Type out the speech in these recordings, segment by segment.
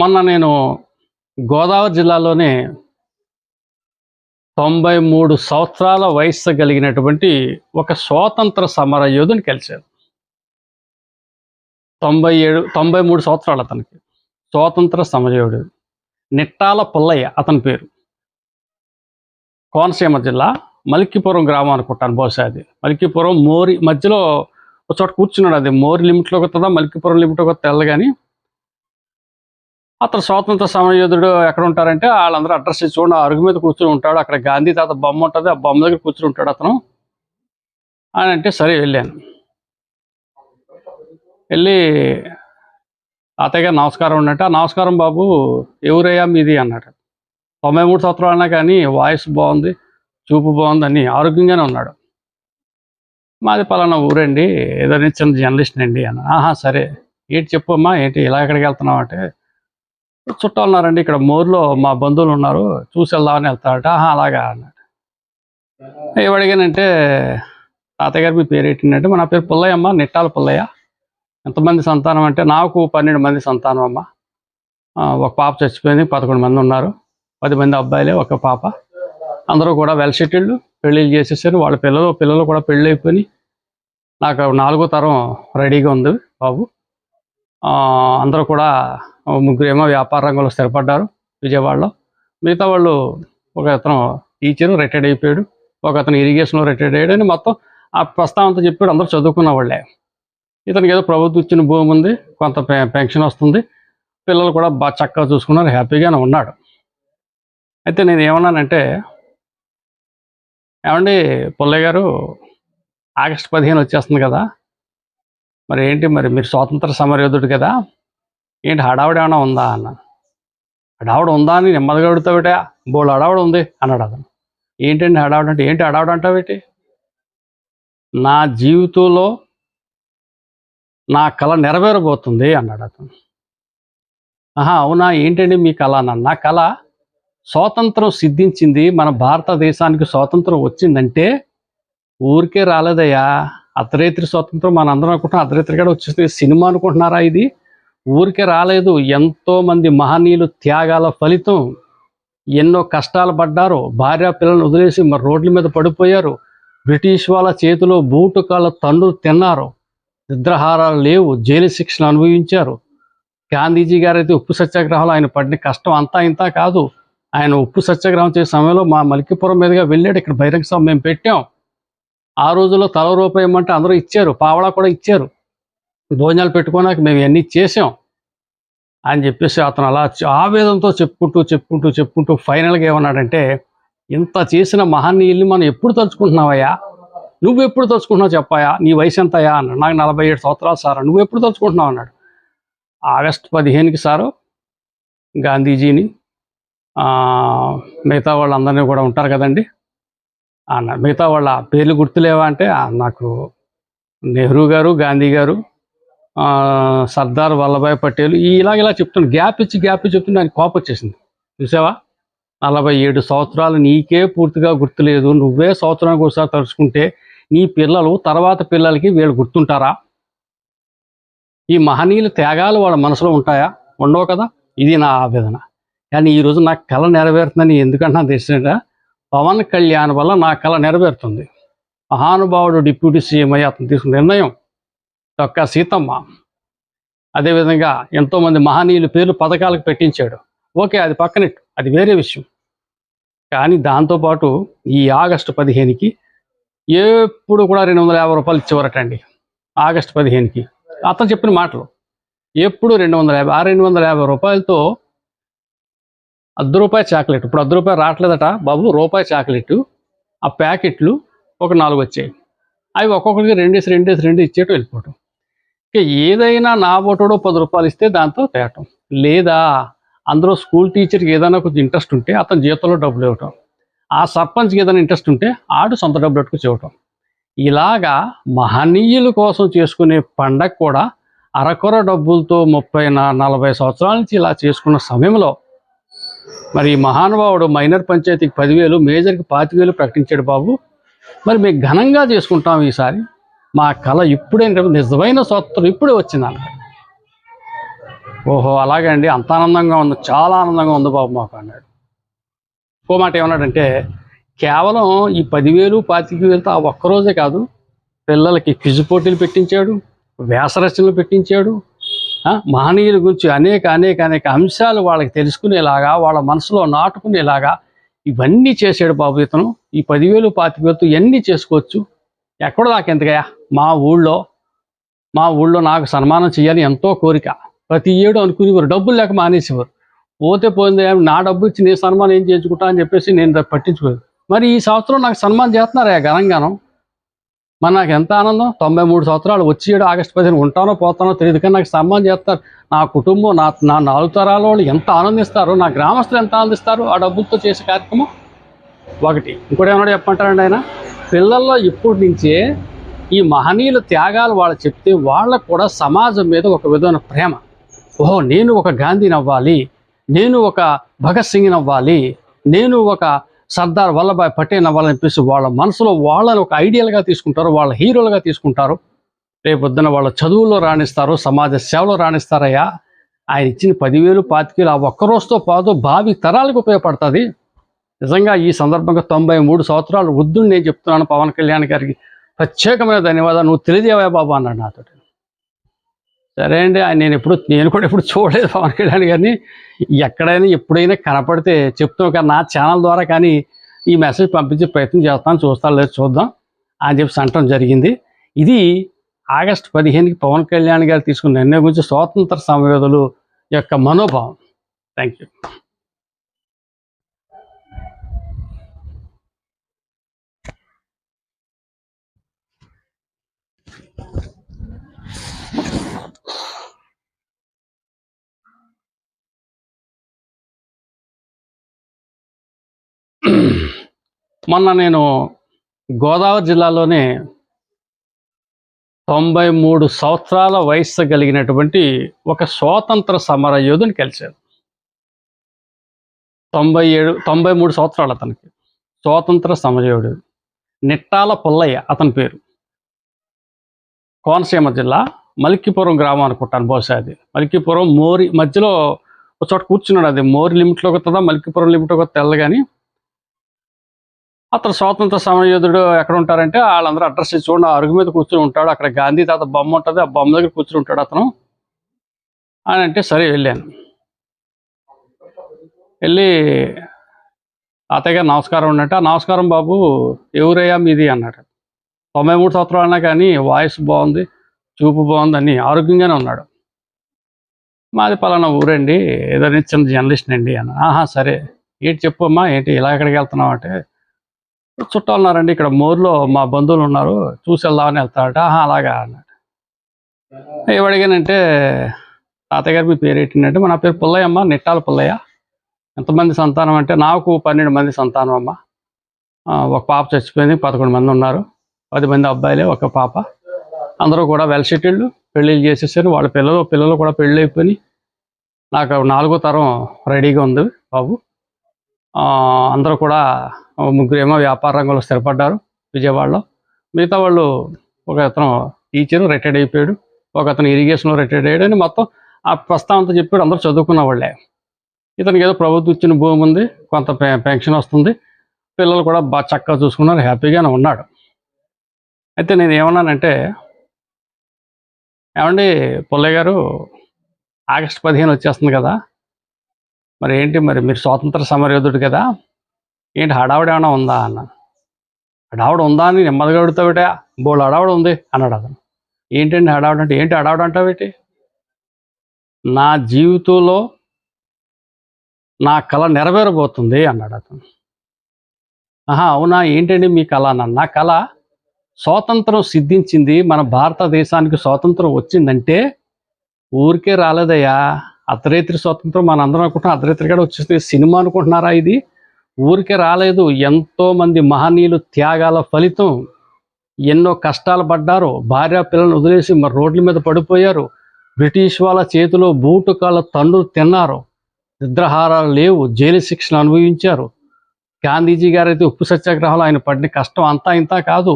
మొన్న నేను గోదావరి జిల్లాలోనే 93 సంవత్సరాల వయస్సు కలిగినటువంటి ఒక స్వాతంత్ర సమర యోధుని కలిశాను. 93 సంవత్సరాలు అతనికి. స్వాతంత్ర సమరయోధుడు నిట్టాల పుల్లయ్య అతని పేరు. కోనసీమ జిల్లా మలిక్కిపురం గ్రామం అనుకుంటాను, బహుశా అది మలిక్కిపురం మోరి మధ్యలో ఒక చోట కూర్చున్నాడు. అది మోరి లిమిట్లోకి వస్తుందా మలిక్కిపురం లిమిట్లోకి వస్తుందా తెల్ల కానీ అతను స్వాతంత్ర సమరయోధుడు ఎక్కడ ఉంటారంటే వాళ్ళందరూ అడ్రస్ ఇచ్చి చూడండి, అరుగు మీద కూర్చుని ఉంటాడు. అక్కడ గాంధీ తాత బొమ్మ ఉంటుంది, ఆ బొమ్మ దగ్గర కూర్చుని ఉంటాడు అతను అని అంటే సరే వెళ్ళాను. వెళ్ళి తాతయ్య గారు నమస్కారం ఉన్నట్టు, నమస్కారం బాబు ఎవరయ్యా మీది అన్నాడు. 93 సంవత్సరాలు అన్నా కానీ వాయిస్ బాగుంది, చూపు బాగుంది, అని ఆరోగ్యంగానే ఉన్నాడు. మాది పలానా ఊరండి, ఏదైనా చిన్న జర్నలిస్ట్ అండి అన్న. ఆహా సరే ఏంటి చెప్పమ్మా, ఏంటి ఇలా ఎక్కడికి వెళ్తున్నావు అంటే చుట్టాలు ఉన్నారండి ఇక్కడ మోర్లో, మా బంధువులు ఉన్నారు, చూసి వెళ్దామని వెళ్తాడట. ఆహా అలాగా అన్నాడు. ఏమడిగానంటే తాతయ్య గారు మీ పేరు ఏంటంటే నా పేరు పుల్లయ్య అమ్మ, నిట్టాల పుల్లయ్య. ఎంతమంది సంతానం అంటే నాకు 12 మంది సంతానం అమ్మ. ఒక పాప చచ్చిపోయింది, 11 మంది ఉన్నారు, 10 మంది అబ్బాయిలే, ఒక పాప. అందరూ కూడా వెల్ సెటిల్డ్, పెళ్ళిళ్ళు చేసేసారు. వాళ్ళ పిల్లలు కూడా పెళ్ళి అయిపోయి నాకు 4వ తరం రెడీగా ఉంది బాబు. అందరూ కూడా ముగ్గురేమో వ్యాపార రంగంలో స్థిరపడ్డారు విజయవాడలో. మిగతా వాళ్ళు ఒక అతను టీచరు రిటైర్డ్ అయిపోయాడు, ఒక అతను ఇరిగేషన్లో రిటైర్డ్ అయ్యాడు అని మొత్తం ఆ ప్రస్తావన అంతా చెప్పాడు. అందరూ చదువుకున్న వాళ్ళే. ఇతనికి ఏదో ప్రభుత్వం ఇచ్చిన భూమి ఉంది, కొంత పెన్షన్ వస్తుంది, పిల్లలు కూడా బాగా చక్కగా చూసుకున్నారు, హ్యాపీగానే ఉన్నాడు. అయితే నేను ఏమన్నానంటే, ఏమండి పుల్లయ్య గారు ఆగస్టు 15 వచ్చేస్తుంది కదా, మరి ఏంటి మరి మీరు స్వాతంత్ర సమరయోధుడు కదా, ఏంటి హడావుడి ఏమైనా ఉందా అన్న. హడావుడు ఉందా అని నెమ్మదిగా అడుగుతావిట, బోళ్ళు హడావుడు ఉంది అన్నాడు అతను. ఏంటండి హడావుడు అంటే, ఏంటి హడావుడు అంటావేటి, నా జీవితంలో నా కళ నెరవేరబోతుంది అన్నాడు అతను. ఆహా అవునా, ఏంటండి మీ కళ అన్నాను. నా కళ స్వాతంత్రం సిద్ధించింది, మన భారతదేశానికి స్వాతంత్రం వచ్చిందంటే ఊరికే రాలేదయ్యా. అర్ధరేత్రి స్వాతంత్రం మన అందరం అనుకుంటున్నాం, అర్ధరేత్రి కూడా వచ్చేసింది. సినిమా అనుకుంటున్నారా ఇది? ఊరికే రాలేదు. ఎంతోమంది మహనీయులు త్యాగాల ఫలితం. ఎన్నో కష్టాలు పడ్డారు, భార్య పిల్లలను వదిలేసి మరి రోడ్ల మీద పడిపోయారు, బ్రిటిష్ వాళ్ళ చేతిలో బూటు కాళ్ళ తండ్రులు తిన్నారు, నిద్రాహారాలు లేవు, జైలు శిక్షను అనుభవించారు. గాంధీజీ గారు అయితే ఉప్పు సత్యాగ్రహంలో ఆయన పడిన కష్టం అంతా ఇంత కాదు. ఆయన ఉప్పు సత్యాగ్రహం చేసే సమయంలో మా మలిక్కిపురం మీదుగా వెళ్ళాడు. ఇక్కడ బహిరంగ సభ మేము పెట్టాం. ఆ రోజుల్లో తల రూపాయి ఇవ్వమంటే అందరూ ఇచ్చారు, పావడా కూడా ఇచ్చారు. భోజనాలు పెట్టుకోడానికి మేము ఇవన్నీ చేసాం అని చెప్పేసి అతను అలా ఆవేదనతో చెప్పుకుంటూ ఫైనల్గా ఏమన్నాడంటే, ఇంత చేసిన మహనీయుల్ని మనం ఎప్పుడు తలుచుకుంటున్నావయ్యా, నువ్వు ఎప్పుడు తలుచుకుంటున్నావు చెప్పాయా, నీ వయసు ఎంతయ్యా అన్నాడు. నాకు 47 సంవత్సరాలు సార్. నువ్వు ఎప్పుడు తలుచుకుంటున్నావు అన్నాడు. ఆగస్టు 15కి సారు గాంధీజీని మిగతా వాళ్ళందరినీ కూడా ఉంటారు కదండి అన్న. మిగతా వాళ్ళ పేర్లు గుర్తులేవా అంటే నాకు నెహ్రూ గారు, గాంధీ గారు, సర్దార్ వల్లభాయ్ పటేల్ ఇలా చెప్తున్నాను. గ్యాప్ ఇచ్చి చెప్తుంటే ఆయన కోపం వచ్చేసింది. చూసావా, 47 సంవత్సరాలు నీకే పూర్తిగా గుర్తులేదు, నువ్వే సంవత్సరానికి ఒకసారి తలుచుకుంటే నీ పిల్లలు తర్వాత పిల్లలకి వీళ్ళు గుర్తుంటారా? ఈ మహనీయుల త్యాగాలు వాళ్ళ మనసులో ఉంటాయా? ఉండవు కదా. ఇది నా ఆవేదన. కానీ ఈరోజు నాకు కళ నెరవేరుతుందని ఎందుకంటే తెలిసిందా, పవన్ కళ్యాణ్ వల్ల నా కళ నెరవేరుతుంది. మహానుభావుడు డిప్యూటీ సీఎం అయ్యి అతను తీసుకున్న నిర్ణయం, డొక్కా సీతమ్మ, అదేవిధంగా ఎంతోమంది మహనీయుల పేర్లు పథకాలకు పెట్టించాడు. ఓకే, అది పక్కనెట్టు, అది వేరే విషయం. కానీ దాంతోపాటు ఈ ఆగస్టు 15కి ఎప్పుడు కూడా 250 రూపాయలు ఇచ్చేవారటండి. ఆగస్టు 15కి అతను చెప్పిన మాటలు ఎప్పుడు 250. ఆ 250 రూపాయలతో ₹1 చాక్లెట్, ఇప్పుడు ₹1 రావట్లేదట బాబు, రూపాయి చాక్లెట్ ఆ ప్యాకెట్లు ఒక 4 వచ్చాయి. అవి ఒక్కొక్కరికి 2 ఇచ్చేటం వెళ్ళిపోవటం. ఇక ఏదైనా నా ఓటోడో ₹10 ఇస్తే దాంతో తేయటం, లేదా అందులో స్కూల్ టీచర్కి ఏదైనా కొంచెం ఇంట్రెస్ట్ ఉంటే అతని జీతంలో డబ్బులు ఇవ్వటం, ఆ సర్పంచ్కి ఏదైనా ఇంట్రెస్ట్ ఉంటే ఆడు సొంత డబ్బులు పెట్టుకు చేయటం. ఇలాగా మహనీయుల కోసం చేసుకునే పండగ కూడా అరకొర డబ్బులతో 30-40 సంవత్సరాల నుంచి ఇలా చేసుకున్న సమయంలో మరి మహానుభావుడు మైనర్ పంచాయతీకి 10,000, మేజర్కి 25,000 ప్రకటించాడు బాబు. మరి మేము ఘనంగా చేసుకుంటాం ఈసారి. మా కళ ఇప్పుడే, నిజమైన స్వాతంత్రం ఇప్పుడే వచ్చింది అన్నమాట. ఓహో అలాగే అండి, అంత ఆనందంగా ఉంది, చాలా ఆనందంగా ఉంది బాబు మాకు అన్నాడు. ఇంకో మాట ఏమన్నాడంటే, కేవలం ఈ 10,000 25,000తో ఆ ఒక్కరోజే కాదు, పిల్లలకి క్విజ్ పోటీలు పెట్టించాడు, వ్యాసరచనలు పెట్టించాడు. మహనీయుల గురించి అనేక అనేక అనేక అంశాలు వాళ్ళకి తెలుసుకునేలాగా, వాళ్ళ మనసులో నాటుకునేలాగా ఇవన్నీ చేశాడు బాబు ఇతను. ఈ 10,000 25,000తో ఇవన్నీ చేసుకోవచ్చు. ఎక్కడో నాకు ఎందుకయ్యా, మా ఊళ్ళో నాకు సన్మానం చేయాలని ఎంతో కోరిక. ప్రతి ఏడు అనుకునేవారు, డబ్బులు లేక మానేసేవారు. పోతే పోయింది, నా డబ్బులు ఇచ్చి నేను సన్మానం ఏం చేయించుకుంటా అని చెప్పేసి నేను పట్టించుకోలేదు. మరి ఈ సంవత్సరం నాకు సన్మానం చేస్తున్నారయ్యా ఘనంగాను. మరి నాకు ఎంత ఆనందం. 93 సంవత్సరాలు, వచ్చి ఏడు ఆగస్టు 15 ఉంటానో పోతానో తెలియదు, కానీ నాకు సన్మానం చేస్తారు. నా కుటుంబం, నా 4 తరాల వాళ్ళు ఎంత ఆనందిస్తారో, నా గ్రామస్తులు ఎంత ఆనందిస్తారు ఆ డబ్బులతో చేసే కార్యక్రమం. ఒకటి. ఇంకోటి ఏమన్నా చెప్పమంటారండి ఆయన, పిల్లల్లో ఇప్పటి నుంచే ఈ మహనీయుల త్యాగాలు వాళ్ళు చెప్తే వాళ్ళకు కూడా సమాజం మీద ఒక విధమైన ప్రేమ. ఓహో, నేను ఒక గాంధీని అవ్వాలి, నేను ఒక భగత్ సింగ్ని అవ్వాలి, నేను ఒక సర్దార్ వల్లభాయ్ పటేల్ అవ్వాలనిపిస్తూ వాళ్ళ మనసులో వాళ్ళని ఒక ఐడియల్గా తీసుకుంటారు, వాళ్ళ హీరోలుగా తీసుకుంటారు. రేపొద్దున వాళ్ళ చదువుల్లో రాణిస్తారు, సమాజ సేవలో రాణిస్తారయ్యా. ఆయన ఇచ్చిన 10,000 25,000 ఆ ఒక్కరోజుతో పాటు భావి తరాలకు ఉపయోగపడుతుంది. నిజంగా ఈ సందర్భంగా 93 సంవత్సరాలు వృద్ధుడు నేను చెప్తున్నాను పవన్ కళ్యాణ్ గారికి ప్రత్యేకమైన ధన్యవాదాలు. నువ్వు తెలియజేవా బాబు అన్నాడు నాతో. సరే అండి, నేను కూడా ఎప్పుడు చూడలేదు పవన్ కళ్యాణ్ గారిని. ఎక్కడైనా ఎప్పుడైనా కనపడితే చెప్తాం, కానీ నా ఛానల్ ద్వారా కానీ ఈ మెసేజ్ పంపించే ప్రయత్నం చేస్తాను, చూస్తాను లేదు చూద్దాం అని చెప్పి అనటం జరిగింది. ఇది ఆగస్టు 15కి పవన్ కళ్యాణ్ గారు తీసుకున్న నిర్ణయం గురించి స్వాతంత్ర సమరయోధులు యొక్క మనోభావం. Thank you. మొన్న నేను గోదావరి జిల్లాలోనే 93 సంవత్సరాల వయస్సు కలిగినటువంటి ఒక స్వాతంత్ర సమర యోధుని కలిశాను. 93 సంవత్సరాలు అతనికి. స్వాతంత్ర సమరయోధుడు నిట్టాల పుల్లయ్య అతని పేరు. కోనసీమ జిల్లా మలిక్కిపురం గ్రామం అనుకుంటాను బహుశా అది. మలిక్కిపురం మోరి మధ్యలో ఒక చోట కూర్చున్నాడు. అది మోరి లిమిట్లోకి వస్తుందా మలిక్కిపురం లిమిట్లోకి వస్తే తెల్ల కానీ అతను స్వాతంత్ర సమరయోధుడు ఎక్కడ ఉంటారంటే వాళ్ళందరూ అడ్రస్ ఇచ్చి చూడండి, అరుగు మీద కూర్చుని ఉంటాడు. అక్కడ గాంధీ తాత బొమ్మ ఉంటుంది, ఆ బొమ్మ దగ్గర కూర్చుని ఉంటాడు అతను అని అంటే సరే వెళ్ళాను. వెళ్ళి తాతయ్య గారు నమస్కారం ఉన్నట్టు, నమస్కారం బాబు, ఎవరయ్యా మీది అన్నాడు. 93 సంవత్సరాలు అన్నా కానీ వాయిస్ బాగుంది, చూపు బాగుంది, అని ఆరోగ్యంగానే ఉన్నాడు. మాది పలానా ఊరండి, ఏదో చిన్న జర్నలిస్ట్ అండి అన్న. ఆహా సరే, ఏంటి చెప్పమ్మా, ఏంటి ఇలా ఎక్కడికి వెళ్తున్నావు అంటే, చుట్టాలు ఉన్నారండి ఇక్కడ మోర్లో, మా బంధువులు ఉన్నారు, చూసి వెళ్దామని వెళ్తాడట. ఆహా అలాగా అన్నాడు. ఏమడిగానంటే, తాతయ్య గారు మీ పేరు ఏంటంటే, నా పేరు పుల్లయ్యమ్మ, నిట్టాల పుల్లయ్య. ఎంతమంది సంతానం అంటే, నాకు 12 మంది సంతానం అమ్మ. ఒక పాప చచ్చిపోయింది, 11 మంది ఉన్నారు, 10 మంది అబ్బాయిలే, ఒక పాప. అందరూ కూడా వెల్ సెటిల్డ్, పెళ్ళిళ్ళు చేసేసారు. వాళ్ళ పిల్లలు కూడా పెళ్ళి అయిపోయి నాకు 4వ తరం రెడీగా ఉంది బాబు. అందరూ కూడా ముగ్గురేమో వ్యాపార రంగంలో స్థిరపడ్డారు విజయవాడలో. మిగతా వాళ్ళు, ఒక అతను టీచరు రిటైర్డ్ అయిపోయాడు, ఒక అతను ఇరిగేషన్లో రిటైర్డ్ అయ్యాడు అని మొత్తం ఆ ప్రస్తావన అంతా చెప్పాడు. అందరూ చదువుకున్న వాళ్ళే. ఇతనికి ఏదో ప్రభుత్వం ఇచ్చిన భూమి ఉంది, కొంత పెన్షన్ వస్తుంది, పిల్లలు కూడా బాగా చక్కగా చూసుకున్నారు, హ్యాపీగానే ఉన్నాడు. అయితే నేను ఏమన్నానంటే, ఏమండి పుల్లయ్య గారు, ఆగస్టు 15 వచ్చేస్తుంది కదా, మరి ఏంటి, మరి మీరు స్వాతంత్ర సమరయోధుడు కదా, ఏంటి హడావుడి ఏమైనా ఉందా అన్న. హడావుడి ఉందా అని నెమ్మదిగా అడుగుతావిట, బోళ్ళు హడావుడి ఉంది అన్నాడు అతను. ఏంటండి హడావుడి అంటే, ఏంటి హడావుడి అంటావేటి, నా జీవితంలో నా కళ నెరవేరబోతుంది అన్నాడు అతను. ఆహా అవునా, ఏంటండి మీ కళ అన్నాను. నా కళ, స్వాతంత్రం సిద్ధించింది, మన భారతదేశానికి స్వాతంత్రం వచ్చిందంటే ఊరికే రాలేదయ్యా. అర్ధరేత్రి స్వాతంత్రం మన అందరం అనుకుంటున్నాం, అర్ధరేత్రి కూడా వచ్చేస్తే సినిమా అనుకుంటున్నారా ఇది? ఊరికే రాలేదు. ఎంతో మంది మహనీయులు త్యాగాల ఫలితం. ఎన్నో కష్టాలు పడ్డారు, భార్య పిల్లలను వదిలేసి మరి రోడ్ల మీద పడిపోయారు, బ్రిటిష్ వాళ్ళ చేతిలో బూటుకాళ్ళ తండ్రులు తిన్నారు, నిద్రాహారాలు లేవు, జైలు శిక్షను అనుభవించారు. గాంధీజీ గారైతే ఉప్పు సత్యాగ్రహంలో ఆయన పడిన కష్టం అంతా ఇంత కాదు.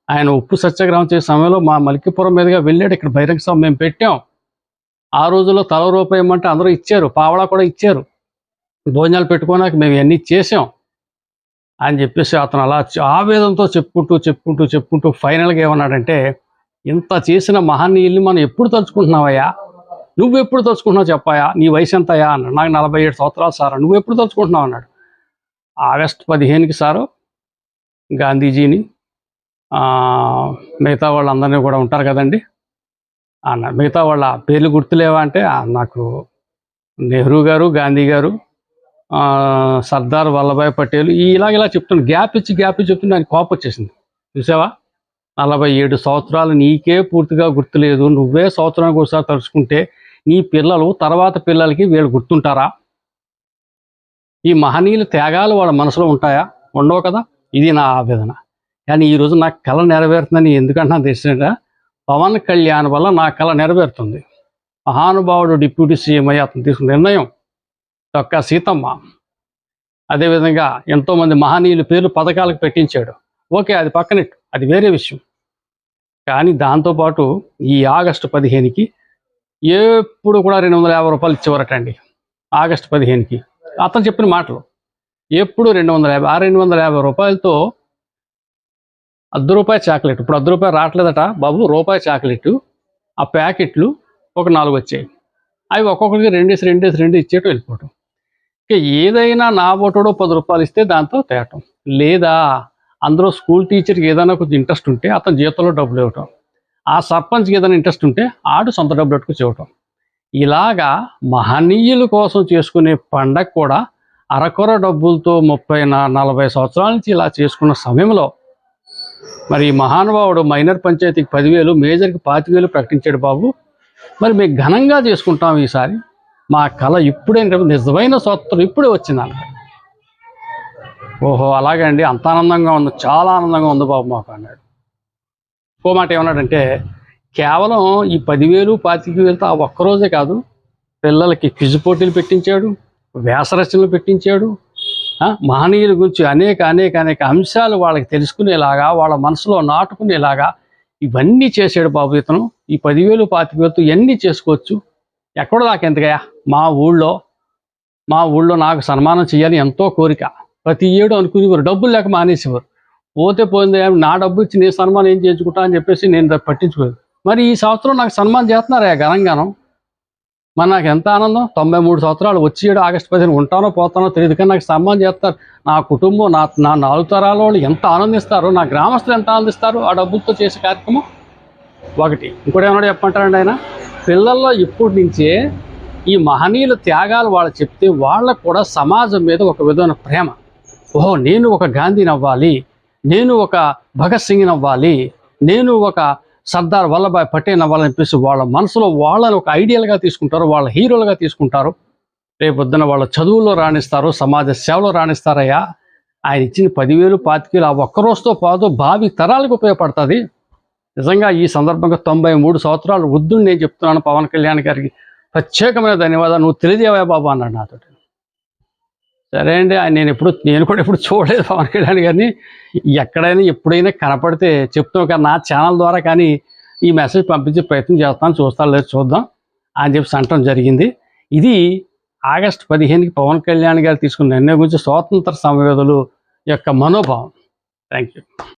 ఆయన ఉప్పు సత్యాగ్రహం చేసే సమయంలో మా మలిక్కిపురం మీదుగా వెళ్ళాడు, ఇక్కడ బహిరంగ సభ మేము పెట్టాం. ఆ రోజుల్లో తల రూపాయి ఇమ్మంటే అందరూ ఇచ్చారు, పావలా కూడా ఇచ్చారు. భోజనాలు పెట్టుకోనాక మేము ఇవన్నీ చేసాం అని చెప్పేసి అతను అలా ఆవేదనతో చెప్పుకుంటూ ఫైనల్గా ఏమన్నాడంటే, ఇంత చేసిన మహనీయుల్ని మనం ఎప్పుడు తలుచుకుంటున్నావయ్యా, నువ్వెప్పుడు తలుచుకుంటున్నావు చెప్పాయా, నీ వయసు ఎంతయ్యా అన్నాడు. నాకు 47 సంవత్సరాలు సార్. నువ్వెప్పుడు తలుచుకుంటున్నావు అన్నాడు. ఆగస్టు 15కి సారు గాంధీజీని మిగతా వాళ్ళందరినీ కూడా ఉంటారు కదండి అన్న. మిగతా వాళ్ళ పేర్లు గుర్తులేవా అంటే నాకు నెహ్రూ గారు, గాంధీ గారు, సర్దార్ వల్లభాయ్ పటేల్ ఇలా చెప్తున్నాను. గ్యాప్ ఇచ్చి చెప్తుంటే నాకు కోపం వచ్చేసింది. చూసావా, 47 సంవత్సరాలు నీకే పూర్తిగా గుర్తులేదు, నువ్వే సంవత్సరానికి ఒకసారి తలుచుకుంటే నీ పిల్లలు తర్వాత పిల్లలకి వీళ్ళు గుర్తుంటారా? ఈ మహనీయుల త్యాగాలు వాళ్ళ మనసులో ఉంటాయా? ఉండవు కదా. ఇది నా ఆవేదన. కానీ ఈరోజు నాకు కళ నెరవేరుతుందని ఎందుకంటున్నా తెలిసిందా, పవన్ కళ్యాణ్ వల్ల నా కళ నెరవేరుతుంది. మహానుభావుడు డిప్యూటీ సీఎం అయ్యి అతను తీసుకున్న నిర్ణయం, డొక్కా సీతమ్మ, అదేవిధంగా ఎంతోమంది మహనీయుల పేర్లు పథకాలకు పెట్టించాడు. ఓకే, అది పక్కనెట్టు, అది వేరే విషయం. కానీ దాంతోపాటు ఈ ఆగస్టు 15కి ఎప్పుడు కూడా 250 రూపాయలు ఇచ్చేవారటండి. ఆగస్టు 15కి అతను చెప్పిన మాటలు ఎప్పుడు 250. ఆ 250 రూపాయలతో ₹1 చాక్లెట్, ఇప్పుడు ₹1 రావట్లేదట బాబు, రూపాయి చాక్లెట్ ఆ ప్యాకెట్లు ఒక 4 వచ్చాయి. అవి ఒక్కొక్కరికి 2 ఇచ్చేటో వెళ్ళిపోవటం. ఇక ఏదైనా నా ఓటోడో ₹10 ఇస్తే దాంతో తేటం, లేదా అందులో స్కూల్ టీచర్కి ఏదైనా కొంచెం ఇంట్రెస్ట్ ఉంటే అతని జీతంలో డబ్బులు ఇవ్వటం, ఆ సర్పంచ్కి ఏదైనా ఇంట్రెస్ట్ ఉంటే ఆడు సొంత డబ్బులు పెట్టుకు చేయటం. ఇలాగా మహనీయుల కోసం చేసుకునే పండగ కూడా అరకొర డబ్బులతో 30-40 సంవత్సరాల నుంచి ఇలా చేసుకున్న సమయంలో మరి మహానుభావుడు మైనర్ పంచాయతీకి 10,000, మేజర్కి 25,000 ప్రకటించాడు బాబు. మరి మేము ఘనంగా చేసుకుంటాం ఈసారి, మా కళ ఇప్పుడే నిజమైన స్వతంత్రం ఇప్పుడే వచ్చింది అన్నాడు. ఓహో అలాగే అండి, అంత ఆనందంగా ఉంది, చాలా ఆనందంగా ఉంది బాబు మాకు అన్నాడు. ఇంకో మాట ఏమన్నాడంటే, కేవలం ఈ 10,000, 25,000తో ఆ ఒక్కరోజే కాదు, పిల్లలకి క్విజ్ పోటీలు పెట్టించాడు, వ్యాసరచనలు పెట్టించాడు, మహనీయుల గురించి అనేక అంశాలు వాళ్ళకి తెలుసుకునేలాగా, వాళ్ళ మనసులో నాటుకునేలాగా ఇవన్నీ చేశాడు బాబు ఇతను. ఈ 10,000, 25,000తో ఇవన్నీ చేసుకోవచ్చు. ఎక్కడో నాకు ఎంతగా మా ఊళ్ళో నాకు సన్మానం చేయాలని ఎంతో కోరిక. ప్రతి ఏడు అనుకునేవారు, డబ్బులు లేక మానేసేవారు. పోతే పోయింది, నా డబ్బు ఇచ్చి నేను సన్మానం ఏం చేయించుకుంటా అని చెప్పేసి నేను పట్టించుకోలేదు. మరి ఈ సంవత్సరం నాకు సన్మానం చేస్తున్నారా ఘనంగానం. మరి నాకు ఎంత ఆనందం. 93 సంవత్సరాలు, వచ్చి ఏడు ఆగస్టు 15 ఉంటానో పోతానో తెలియదు, కానీ నాకు సన్మానం చేస్తారు. నా కుటుంబం, నా 4 తరాల వాళ్ళు ఎంత ఆనందిస్తారు, నా గ్రామస్తులు ఎంత ఆనందిస్తారు ఆ డబ్బులతో చేసే కార్యక్రమం. ఒకటి. ఇంకోటి ఏమన్నా చెప్పంటారండి ఆయన, పిల్లల్లో ఇప్పటి నుంచే ఈ మహనీయుల త్యాగాలు వాళ్ళు చెప్తే వాళ్ళకు కూడా సమాజం మీద ఒక విధమైన ప్రేమ. ఓహో, నేను ఒక గాంధీని అవ్వాలి, నేను ఒక భగత్ సింగ్ని అవ్వాలి, నేను ఒక సర్దార్ వల్లభాయ్ పటేల్ అవ్వాలని చెప్పేసి వాళ్ళ మనసులో వాళ్ళని ఒక ఐడియల్గా తీసుకుంటారు, వాళ్ళ హీరోలుగా తీసుకుంటారు. రేపొద్దున వాళ్ళ చదువుల్లో రాణిస్తారు, సమాజ సేవలో రాణిస్తారయ్యా. ఆయన ఇచ్చిన 10,000, 25,000 ఆ ఒక్కరోజుతో పాటు భావి తరాలకు ఉపయోగపడుతుంది. నిజంగా ఈ సందర్భంగా 93 సంవత్సరాలు వృద్ధుడు నేను చెప్తున్నాను పవన్ కళ్యాణ్ గారికి ప్రత్యేకమైన ధన్యవాదాలు. నువ్వు తెలియజేవా బాబు అన్నాడు నాతో. సరే అండి, నేను కూడా ఎప్పుడు చూడలేదు పవన్ కళ్యాణ్ గారిని. ఎక్కడైనా ఎప్పుడైనా కనపడితే చెప్తాం కానీ నా ఛానల్ ద్వారా కానీ ఈ మెసేజ్ పంపించే ప్రయత్నం చేస్తాను, చూస్తాను లేదు చూద్దాం అని చెప్పి అనటం జరిగింది. ఇది ఆగస్టు 15కి పవన్ కళ్యాణ్ గారు తీసుకున్న నిర్ణయం గురించి స్వాతంత్ర సమరయోధుల యొక్క మనోభావం. Thank you.